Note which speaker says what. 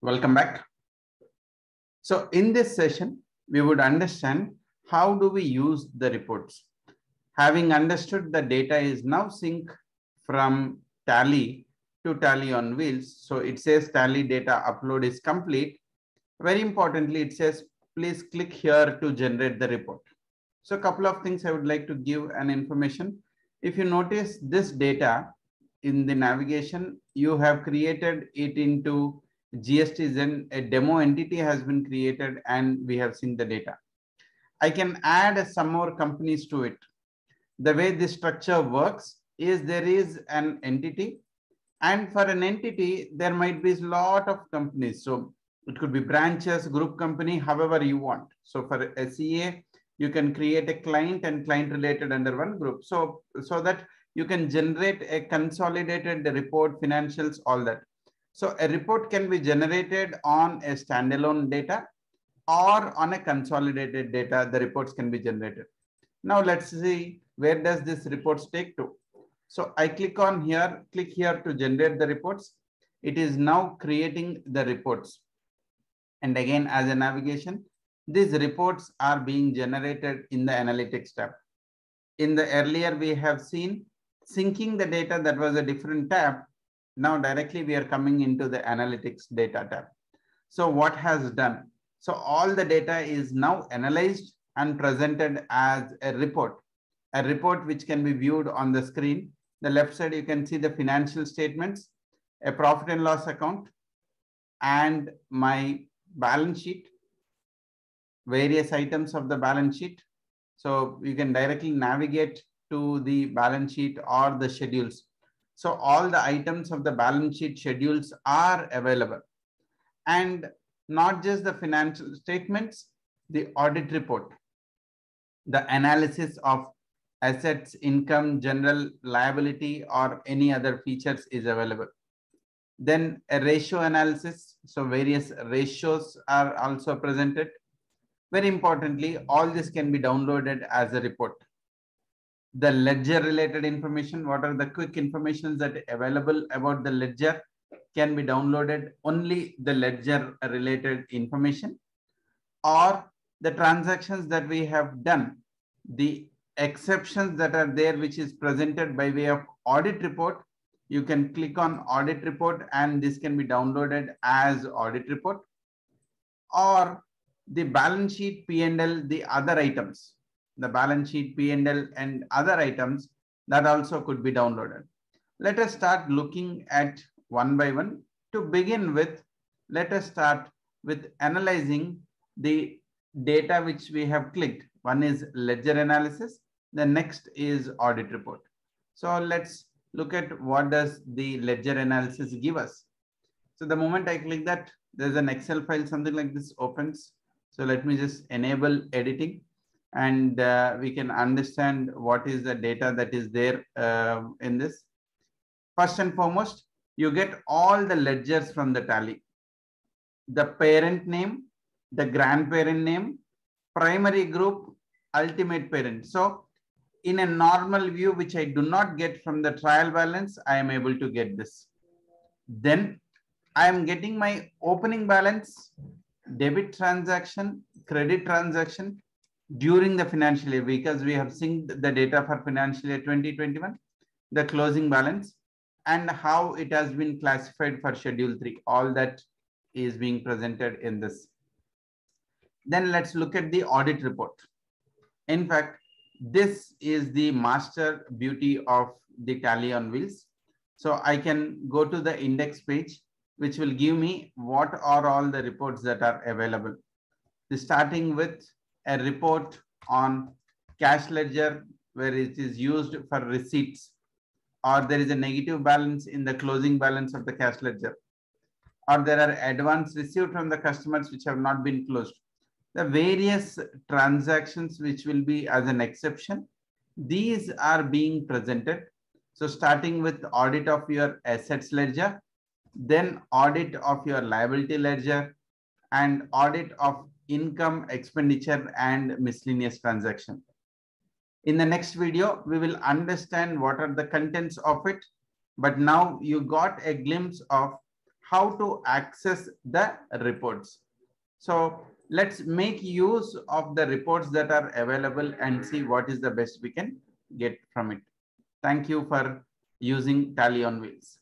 Speaker 1: Welcome back. So in this session, we would understand how do we use the reports. Having understood the data is now synced from Tally to Tally on Wheels. So it says Tally data upload is complete. Very importantly, it says, please click here to generate the report. So a couple of things I would like to give an information. If you notice this data in the navigation, you have created it into GSTzen. A demo entity has been created and we have seen the data. I can add some more companies to it. The way this structure works is there is an entity, and for an entity, there might be a lot of companies. So it could be branches, group company, however you want. So for SEA, you can create a client and client related under one group. So that you can generate a consolidated report, financials, all that. So a report can be generated on a standalone data or on a consolidated data, the reports can be generated. Now let's see, where does this reports take to? So I click on here, click here to generate the reports. It is now creating the reports. And again, as a navigation, these reports are being generated in the analytics tab. In the earlier, we have seen syncing the data, that was a different tab. Now directly we are coming into the analytics data tab. So what has done? So all the data is now analyzed and presented as a report which can be viewed on the screen. The left side, you can see the financial statements, a profit and loss account, and my balance sheet, various items of the balance sheet. So you can directly navigate to the balance sheet or the schedules. So all the items of the balance sheet schedules are available. And not just the financial statements, the audit report, the analysis of assets, income, general liability, or any other features is available. Then a ratio analysis. So various ratios are also presented. Very importantly, all this can be downloaded as a report. The ledger related information, what are the quick information that are available about the ledger can be downloaded, only the ledger related information, or the transactions that we have done, the exceptions that are there, which is presented by way of audit report. You can click on audit report and this can be downloaded as audit report, or the balance sheet, P&L, the other items, the balance sheet, P&L and other items that also could be downloaded. Let us start looking at one by one. To begin with, let us start with analyzing the data which we have clicked. One is ledger analysis. The next is audit report. So let's look at what does the ledger analysis give us. So the moment I click that, there's an Excel file, something like this opens. So let me just enable editing and we can understand what is the data that is there in this. First and foremost, you get all the ledgers from the Tally. The parent name, the grandparent name, primary group, ultimate parent. So in a normal view, which I do not get from the trial balance, I am able to get this. Then I am getting my opening balance, debit transaction, credit transaction during the financial year, because we have seen the data for financial year 2021, the closing balance, and how it has been classified for schedule 3. All that is being presented in this. Then let's look at the audit report. In fact, this is the master beauty of the Tally on Wheels. So I can go to the index page, which will give me what are all the reports that are available. Starting with a report on cash ledger, where it is used for receipts, or there is a negative balance in the closing balance of the cash ledger, or there are advances received from the customers which have not been closed. The various transactions which will be as an exception, these are being presented. So starting with audit of your assets ledger, then audit of your liability ledger, and audit of income, expenditure, and miscellaneous transaction. In the next video, we will understand what are the contents of it. But now you got a glimpse of how to access the reports. So let's make use of the reports that are available and see what is the best we can get from it. Thank you for using Tally on Wheels.